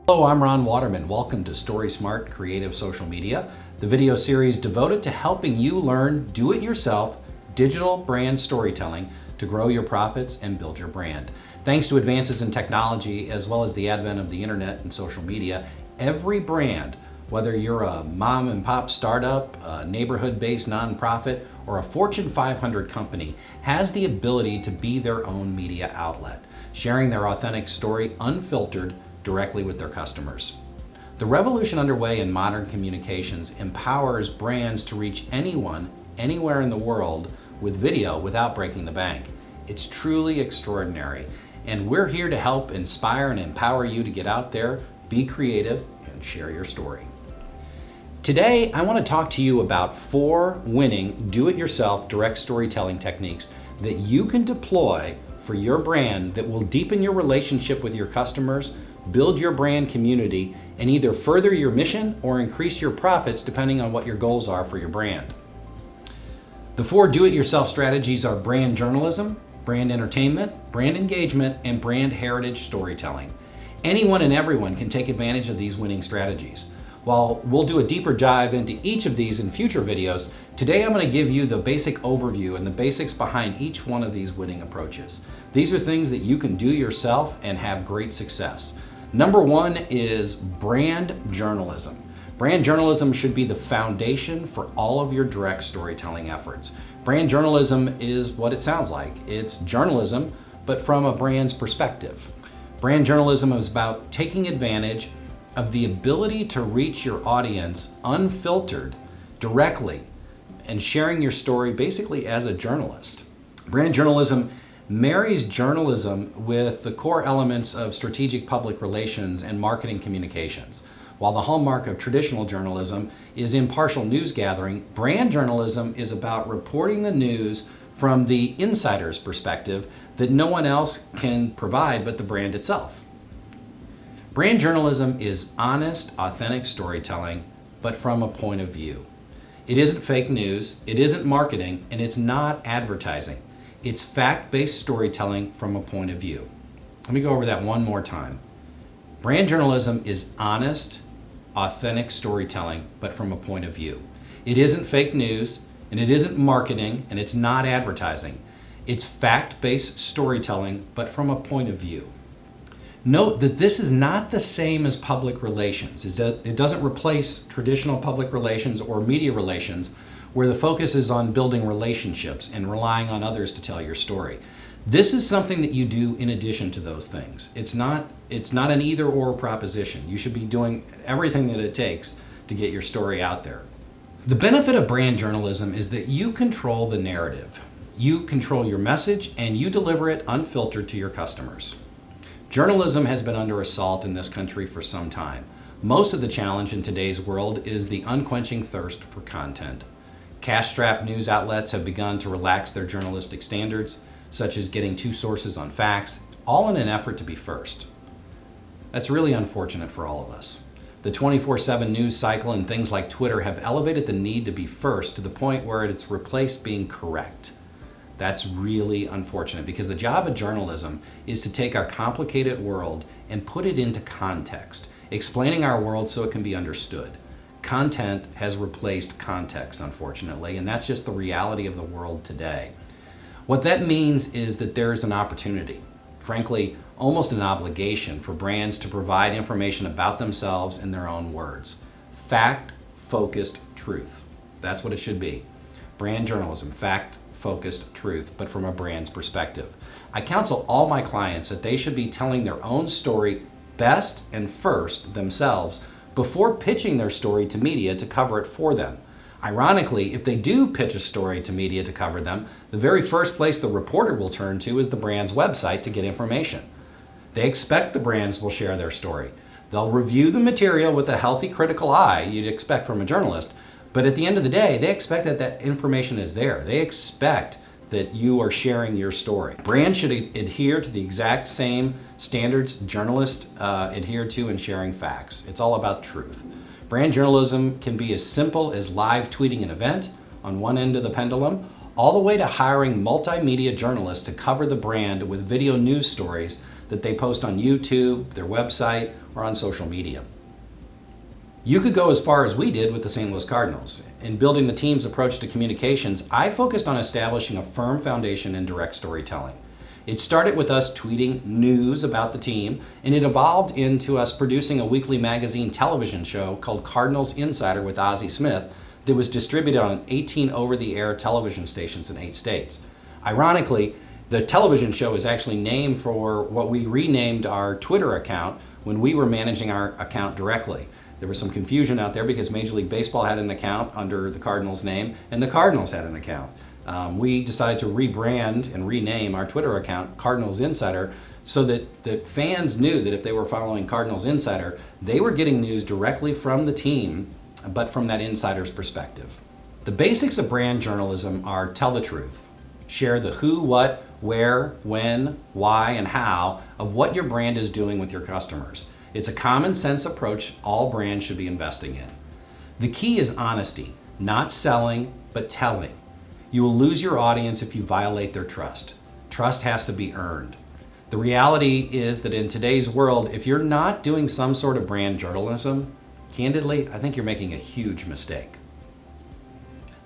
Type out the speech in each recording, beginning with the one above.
Hello, I'm Ron Waterman. Welcome to StorySMART Creative Social Media, the video series devoted to helping you learn do-it-yourself digital brand storytelling to grow your profits and build your brand. Thanks to advances in technology, as well as the advent of the internet and social media, every brand, whether you're a mom and pop startup, a neighborhood-based nonprofit, or a Fortune 500 company, has the ability to be their own media outlet, sharing their authentic story unfiltered directly with their customers. The revolution underway in modern communications empowers brands to reach anyone, anywhere in the world with video without breaking the bank. It's truly extraordinary, and we're here to help inspire and empower you to get out there, be creative, and share your story. Today, I want to talk to you about 4 winning do-it-yourself direct storytelling techniques that you can deploy for your brand that will deepen your relationship with your customers, build your brand community, and either further your mission or increase your profits depending on what your goals are for your brand. The 4 do-it-yourself strategies are brand journalism, brand entertainment, brand engagement, and brand heritage storytelling. Anyone and everyone can take advantage of these winning strategies. While we'll do a deeper dive into each of these in future videos, today I'm going to give you the basic overview and the basics behind each one of these winning approaches. These are things that you can do yourself and have great success. Number 1 is brand journalism. Brand journalism should be the foundation for all of your direct storytelling efforts. Brand journalism is what it sounds like. It's journalism, but from a brand's perspective. Brand journalism is about taking advantage of the ability to reach your audience unfiltered, directly, and sharing your story basically as a journalist. Brand journalism marries journalism with the core elements of strategic public relations and marketing communications. While the hallmark of traditional journalism is impartial news gathering, brand journalism is about reporting the news from the insider's perspective that no one else can provide but the brand itself. Brand journalism is honest, authentic storytelling, but from a point of view. It isn't fake news, it isn't marketing, and it's not advertising. It's fact-based storytelling from a point of view. Let me go over that one more time. Brand journalism is honest, authentic storytelling, but from a point of view. It isn't fake news, and it isn't marketing, and it's not advertising. It's fact-based storytelling, but from a point of view. Note that this is not the same as public relations. It doesn't replace traditional public relations or media relations where the focus is on building relationships and relying on others to tell your story. This is something that you do in addition to those things. It's not an either-or proposition. You should be doing everything that it takes to get your story out there. The benefit of brand journalism is that you control the narrative. You control your message and you deliver it unfiltered to your customers. Journalism has been under assault in this country for some time. Most of the challenge in today's world is the unquenching thirst for content. Cash-strapped news outlets have begun to relax their journalistic standards, such as getting 2 sources on facts, all in an effort to be first. That's really unfortunate for all of us. The 24/7 news cycle and things like Twitter have elevated the need to be first to the point where it's replaced being correct. That's really unfortunate because the job of journalism is to take our complicated world and put it into context, explaining our world so it can be understood. Content has replaced context, unfortunately, and that's just the reality of the world today. What that means is that there is an opportunity, frankly, almost an obligation for brands to provide information about themselves in their own words. Fact-focused truth. That's what it should be. Brand journalism, fact-focused truth, but from a brand's perspective. I counsel all my clients that they should be telling their own story best and first themselves before pitching their story to media to cover it for them. Ironically, if they do pitch a story to media to cover them, the very first place the reporter will turn to is the brand's website to get information. They expect the brands will share their story. They'll review the material with a healthy critical eye you'd expect from a journalist, but at the end of the day, they expect that that information is there. They expect that you are sharing your story. Brands should adhere to the exact same standards journalists adhere to in sharing facts. It's all about truth. Brand journalism can be as simple as live tweeting an event on one end of the pendulum, all the way to hiring multimedia journalists to cover the brand with video news stories that they post on YouTube, their website, or on social media. You could go as far as we did with the St. Louis Cardinals. In building the team's approach to communications, I focused on establishing a firm foundation in direct storytelling. It started with us tweeting news about the team, and it evolved into us producing a weekly magazine television show called Cardinals Insider with Ozzie Smith that was distributed on 18 over-the-air television stations in 8 states. Ironically, the television show is actually named for what we renamed our Twitter account when we were managing our account directly. There was some confusion out there because Major League Baseball had an account under the Cardinals name and the Cardinals had an account. We decided to rebrand and rename our Twitter account Cardinals Insider so that fans knew that if they were following Cardinals Insider, they were getting news directly from the team, but from that insider's perspective. The basics of brand journalism are tell the truth, share the who, what, where, when, why, and how of what your brand is doing with your customers. It's a common sense approach all brands should be investing in. The key is honesty, not selling, but telling. You will lose your audience if you violate their trust. Trust has to be earned. The reality is that in today's world, if you're not doing some sort of brand journalism, candidly, I think you're making a huge mistake.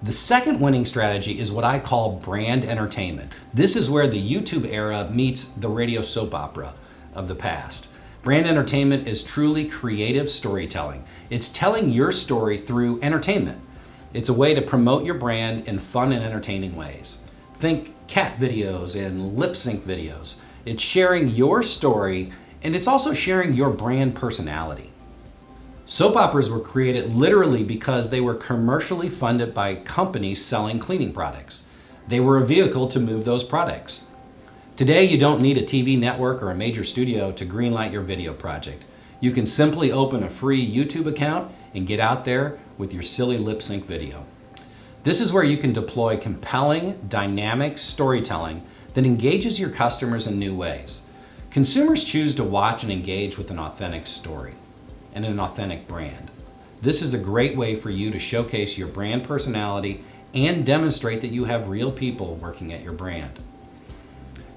The second winning strategy is what I call brand entertainment. This is where the YouTube era meets the radio soap opera of the past. Brand entertainment is truly creative storytelling. It's telling your story through entertainment. It's a way to promote your brand in fun and entertaining ways. Think cat videos and lip sync videos. It's sharing your story, and it's also sharing your brand personality. Soap operas were created literally because they were commercially funded by companies selling cleaning products. They were a vehicle to move those products. Today, you don't need a TV network or a major studio to greenlight your video project. You can simply open a free YouTube account and get out there with your silly lip sync video. This is where you can deploy compelling, dynamic storytelling that engages your customers in new ways. Consumers choose to watch and engage with an authentic story and an authentic brand. This is a great way for you to showcase your brand personality and demonstrate that you have real people working at your brand.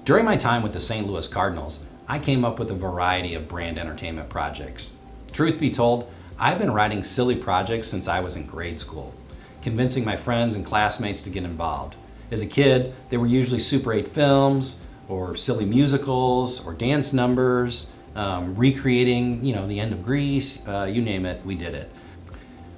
During my time with the St. Louis Cardinals, I came up with a variety of brand entertainment projects. Truth be told, I've been writing silly projects since I was in grade school, convincing my friends and classmates to get involved. As a kid, they were usually Super 8 films, or silly musicals, or dance numbers, recreating, the end of Grease, you name it, we did it.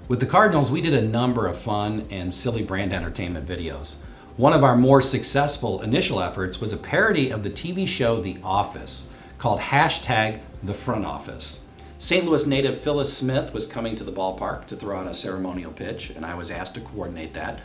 With the Cardinals, we did a number of fun and silly brand entertainment videos. One of our more successful initial efforts was a parody of the TV show The Office called #TheFrontOffice. St. Louis native Phyllis Smith was coming to the ballpark to throw out a ceremonial pitch, and I was asked to coordinate that.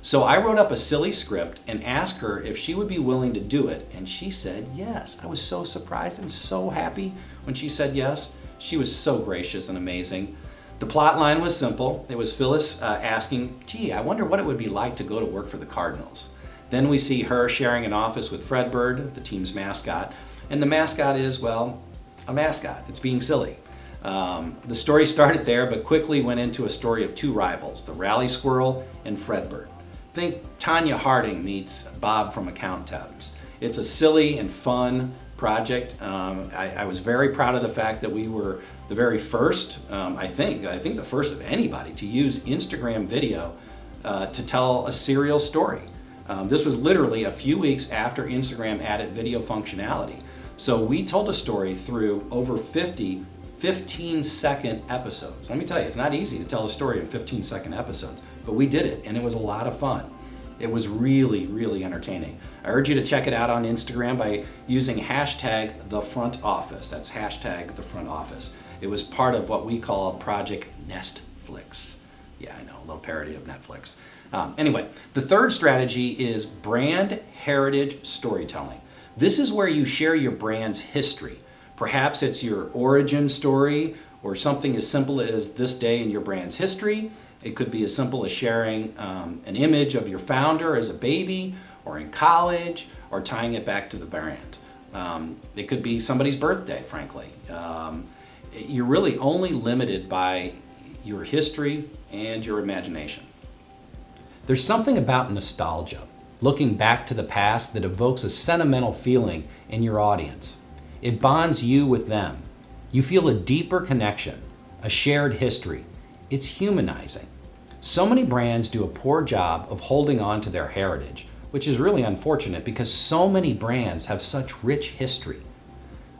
So I wrote up a silly script and asked her if she would be willing to do it, and she said yes. I was so surprised and so happy when she said yes. She was so gracious and amazing. The plot line was simple. It was Phyllis asking, gee, I wonder what it would be like to go to work for the Cardinals. Then we see her sharing an office with Fredbird, the team's mascot, and the mascot is, well, a mascot. It's being silly. The story started there, but quickly went into a story of two rivals, the Rally Squirrel and Fredbird. Think Tanya Harding meets Bob from Accountants. It's a silly and fun project. I was very proud of the fact that we were the very first, I think the first of anybody to use Instagram video to tell a serial story. This was literally a few weeks after Instagram added video functionality. So we told a story through over 50 15-second episodes. Let me tell you, it's not easy to tell a story in 15-second episodes, but we did it, and it was a lot of fun. It was really, really entertaining. I urge you to check it out on Instagram by using #TheFrontOffice. That's #TheFrontOffice. It was part of what we call Project Nestflix. Yeah, I know, a little parody of Netflix. Anyway, the third strategy is brand heritage storytelling. This is where you share your brand's history. Perhaps it's your origin story or something as simple as this day in your brand's history. It could be as simple as sharing an image of your founder as a baby or in college or tying it back to the brand. It could be somebody's birthday, frankly. You're really only limited by your history and your imagination. There's something about nostalgia, looking back to the past, that evokes a sentimental feeling in your audience. It bonds you with them. You feel a deeper connection, a shared history. It's humanizing. So many brands do a poor job of holding on to their heritage, which is really unfortunate because so many brands have such rich history.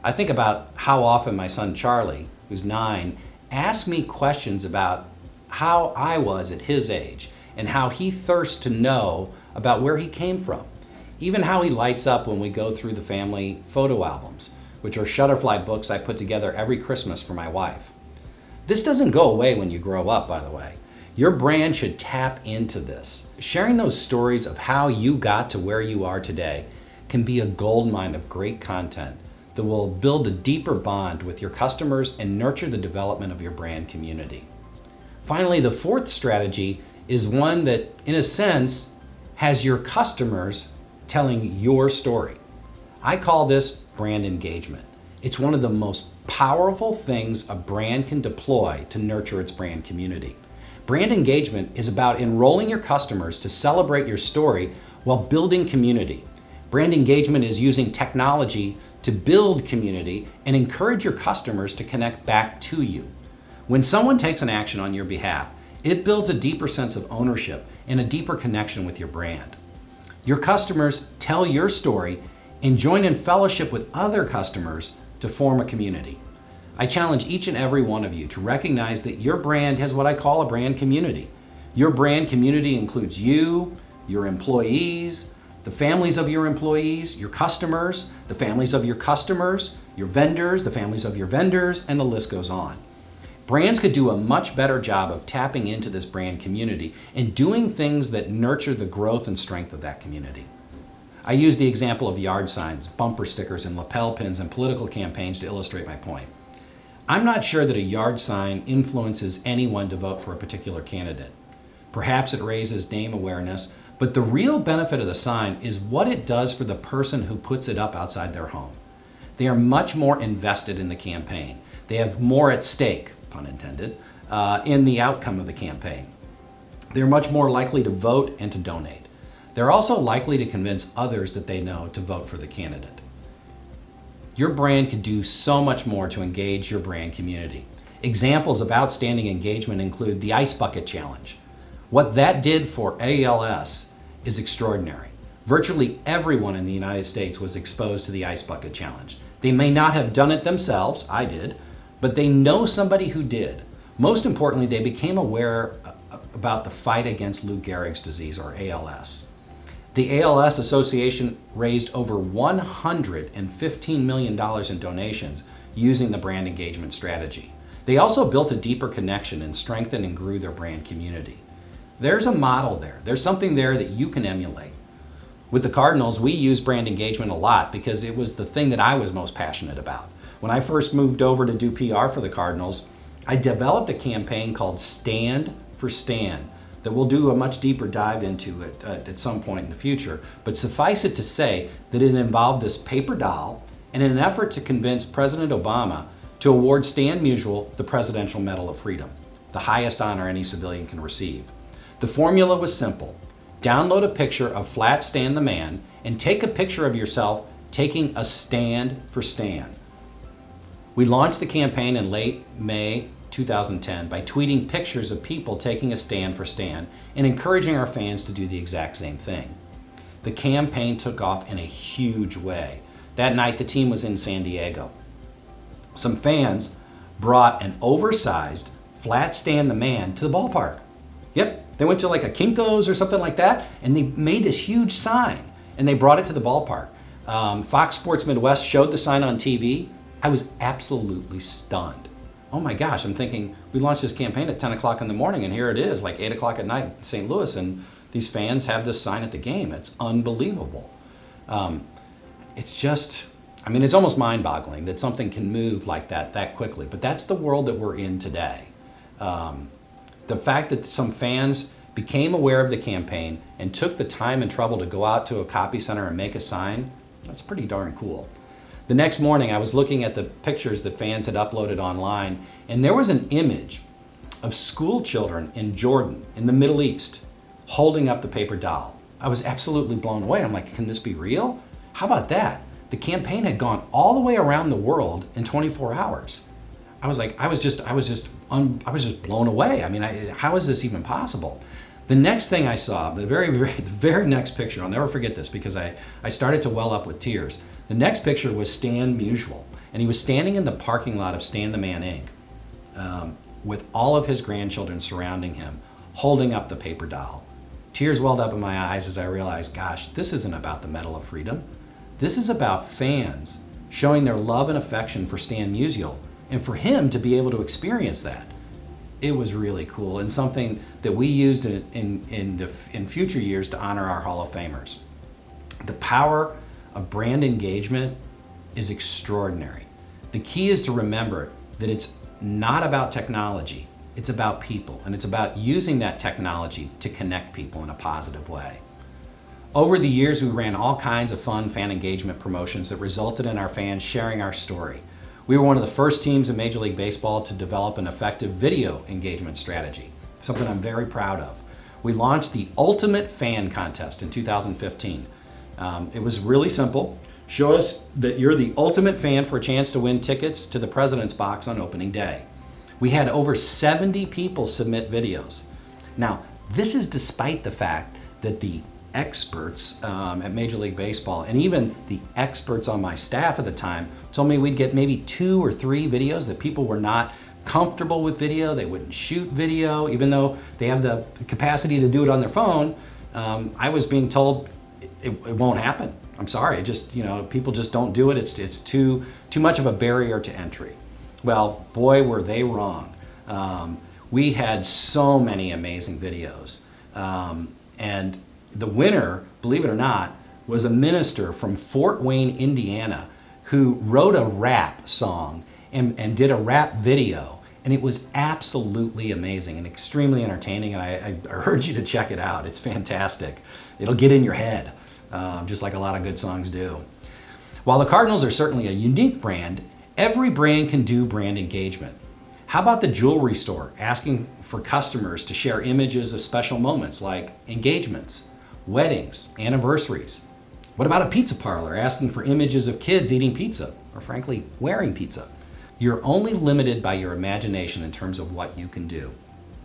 I think about how often my son Charlie, who's 9, asks me questions about how I was at his age and how he thirsts to know about where he came from. Even how he lights up when we go through the family photo albums, which are Shutterfly books I put together every Christmas for my wife. This doesn't go away when you grow up, by the way. Your brand should tap into this. Sharing those stories of how you got to where you are today can be a goldmine of great content that will build a deeper bond with your customers and nurture the development of your brand community. Finally, the fourth strategy is one that, in a sense, has your customers telling your story. I call this brand engagement. It's one of the most powerful things a brand can deploy to nurture its brand community. Brand engagement is about enrolling your customers to celebrate your story while building community. Brand engagement is using technology to build community and encourage your customers to connect back to you. When someone takes an action on your behalf, it builds a deeper sense of ownership and a deeper connection with your brand. Your customers tell your story and join in fellowship with other customers to form a community. I challenge each and every one of you to recognize that your brand has what I call a brand community. Your brand community includes you, your employees, the families of your employees, your customers, the families of your customers, your vendors, the families of your vendors, and the list goes on. Brands could do a much better job of tapping into this brand community and doing things that nurture the growth and strength of that community. I use the example of yard signs, bumper stickers, and lapel pins in political campaigns to illustrate my point. I'm not sure that a yard sign influences anyone to vote for a particular candidate. Perhaps it raises name awareness, but the real benefit of the sign is what it does for the person who puts it up outside their home. They are much more invested in the campaign. They have more at stake, pun intended, in the outcome of the campaign. They're much more likely to vote and to donate. They're also likely to convince others that they know to vote for the candidate. Your brand can do so much more to engage your brand community. Examples of outstanding engagement include the Ice Bucket Challenge. What that did for ALS is extraordinary. Virtually everyone in the United States was exposed to the Ice Bucket Challenge. They may not have done it themselves, I did, but they know somebody who did. Most importantly, they became aware about the fight against Lou Gehrig's disease, or ALS. The ALS Association raised over $115 million in donations using the brand engagement strategy. They also built a deeper connection and strengthened and grew their brand community. There's a model there. There's something there that you can emulate. With the Cardinals, we use brand engagement a lot because it was the thing that I was most passionate about. When I first moved over to do PR for the Cardinals, I developed a campaign called Stand for Stan that we'll do a much deeper dive into at some point in the future. But suffice it to say that it involved this paper doll and in an effort to convince President Obama to award Stan Musial the Presidential Medal of Freedom, the highest honor any civilian can receive. The formula was simple. Download a picture of Flat Stan the Man and take a picture of yourself taking a stand for Stan. We launched the campaign in late May 2010 by tweeting pictures of people taking a stand for Stan and encouraging our fans to do the exact same thing. The campaign took off in a huge way. That night, the team was in San Diego. Some fans brought an oversized Flat Stan the Man to the ballpark. Yep, they went to like a Kinko's or something like that, and they made this huge sign, and they brought it to the ballpark. Fox Sports Midwest showed the sign on TV. I was absolutely stunned. Oh my gosh, I'm thinking, we launched this campaign at 10 o'clock in the morning, and here it is, like 8 o'clock at night in St. Louis, and these fans have this sign at the game. It's unbelievable. It's just, I mean, it's almost mind-boggling that something can move like that quickly, but that's the world that we're in today. The fact that some fans became aware of the campaign and took the time and trouble to go out to a copy center and make a sign, that's pretty darn cool. The next morning, I was looking at the pictures that fans had uploaded online, and there was an image of school children in Jordan, in the Middle East, holding up the paper doll. I was absolutely blown away. I'm like, can this be real? How about that? The campaign had gone all the way around the world in 24 hours. I was just blown away. I mean, how is this even possible? The next thing I saw, the very next picture, I'll never forget this because I started to well up with tears. The next picture was Stan Musial, and he was standing in the parking lot of Stan the Man Inc. With all of his grandchildren surrounding him, holding up the paper doll. Tears welled up in my eyes as I realized, gosh, this isn't about the Medal of Freedom. This is about fans showing their love and affection for Stan Musial, and for him to be able to experience that. It was really cool, and something that we used in future years to honor our Hall of Famers. The power of brand engagement is extraordinary. The key is to remember that it's not about technology, it's about people, and it's about using that technology to connect people in a positive way. Over the years, we ran all kinds of fun fan engagement promotions that resulted in our fans sharing our story. We were one of the first teams in Major League Baseball to develop an effective video engagement strategy, something I'm very proud of. We launched the Ultimate Fan Contest in 2015. It was really simple. Show us that you're the ultimate fan for a chance to win tickets to the President's Box on opening day. We had over 70 people submit videos. Now, this is despite the fact that the experts at Major League Baseball, and even the experts on my staff at the time, told me we'd get maybe 2 or 3 videos, that people were not comfortable with video, they wouldn't shoot video, even though they have the capacity to do it on their phone. I was being told it won't happen. I'm sorry, people just don't do it. It's too much of a barrier to entry. Well, boy, were they wrong. We had so many amazing videos, and the winner, believe it or not, was a minister from Fort Wayne, Indiana, who wrote a rap song and did a rap video. And it was absolutely amazing and extremely entertaining. And I urge you to check it out. It's fantastic. It'll get in your head, just like a lot of good songs do. While the Cardinals are certainly a unique brand, every brand can do brand engagement. How about the jewelry store asking for customers to share images of special moments like engagements, weddings, anniversaries? What about a pizza parlor asking for images of kids eating pizza, or frankly, wearing pizza? You're only limited by your imagination in terms of what you can do.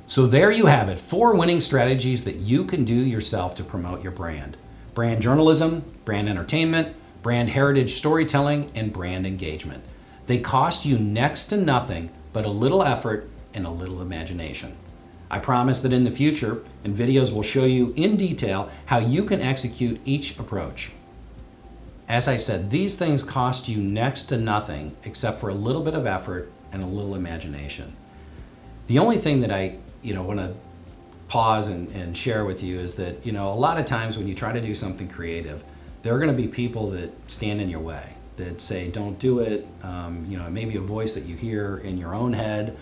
So there you have it, 4 winning strategies that you can do yourself to promote your brand. Brand journalism, brand entertainment, brand heritage storytelling, and brand engagement. They cost you next to nothing but a little effort and a little imagination. I promise that in the future, and videos will show you in detail how you can execute each approach. As I said, these things cost you next to nothing except for a little bit of effort and a little imagination. The only thing that I want to pause and share with you is that a lot of times when you try to do something creative, there are going to be people that stand in your way, that say, don't do it. It may be a voice that you hear in your own head.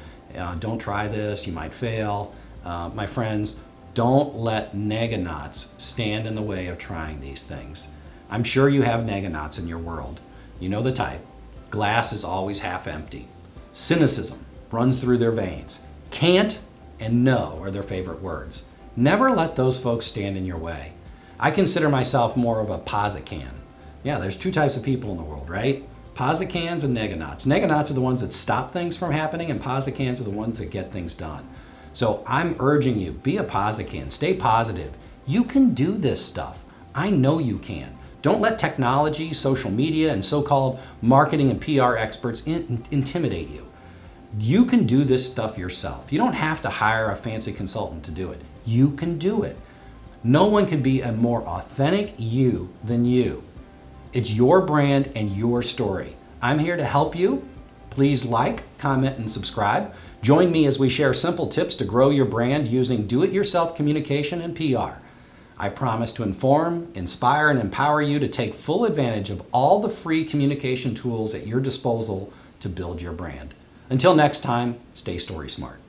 Don't try this, you might fail. My friends, don't let nega-knots stand in the way of trying these things. I'm sure you have nega-knots in your world. You know the type. Glass is always half empty. Cynicism runs through their veins. Can't and no are their favorite words. Never let those folks stand in your way. I consider myself more of a posican. Yeah, there's 2 types of people in the world, right? Posicans and nega-knots. Nega-knots are the ones that stop things from happening, and posicans are the ones that get things done. So I'm urging you, be a posican, stay positive. You can do this stuff. I know you can. Don't let technology, social media, and so-called marketing and PR experts intimidate you. You can do this stuff yourself. You don't have to hire a fancy consultant to do it. You can do it. No one can be a more authentic you than you. It's your brand and your story. I'm here to help you. Please like, comment, and subscribe. Join me as we share simple tips to grow your brand using do-it-yourself communication and PR. I promise to inform, inspire, and empower you to take full advantage of all the free communication tools at your disposal to build your brand. Until next time, stay story smart.